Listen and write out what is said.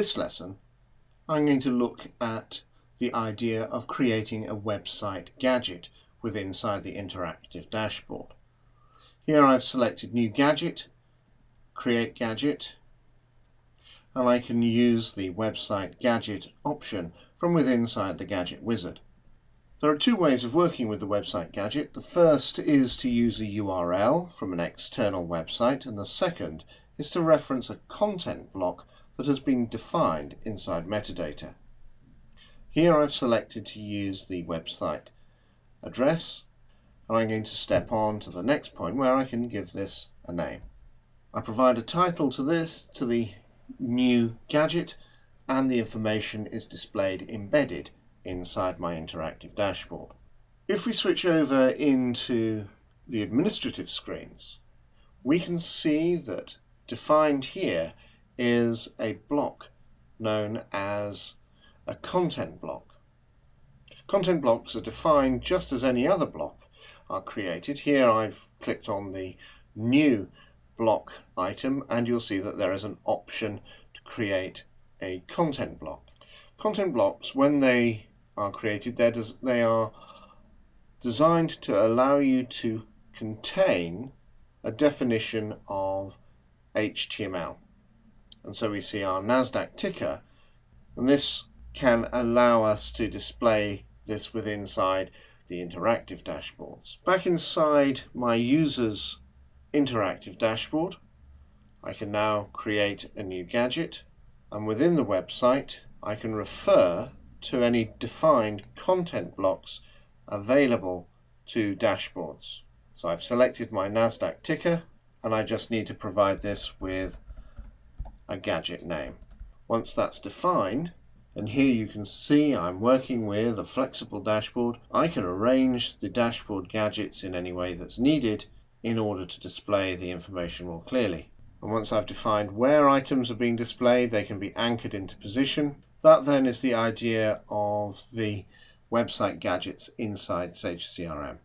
this lesson, I'm going to look at the idea of creating a website gadget inside the interactive dashboard. Here I've selected New Gadget, Create Gadget, and I can use the Website Gadget option from inside the Gadget wizard. There are two ways of working with the website gadget. The first is to use a URL from an external website, and the second is to reference a content block that has been defined inside metadata. Here I've selected to use the website address, and I'm going to step on to the next point where I can give this a name. I provide a title to the new gadget, and the information is displayed embedded inside my interactive dashboard. If we switch over into the administrative screens, we can see that defined here is a block known as a content block. Content blocks are defined just as any other block are created. Here I've clicked on the new block item, and you'll see that there is an option to create a content block. Content blocks, when they are created, they are designed to allow you to contain a definition of HTML. And so we see our NASDAQ ticker, and this can allow us to display this inside the interactive dashboards. Back inside my user's interactive dashboard, I can now create a new gadget, and within the website I can refer to any defined content blocks available to dashboards. So I've selected my NASDAQ ticker, and I just need to provide this with a gadget name. Once that's defined, and here you can see I'm working with a flexible dashboard, I can arrange the dashboard gadgets in any way that's needed in order to display the information more clearly. And once I've defined where items are being displayed, they can be anchored into position. That then is the idea of the website gadgets inside Sage CRM.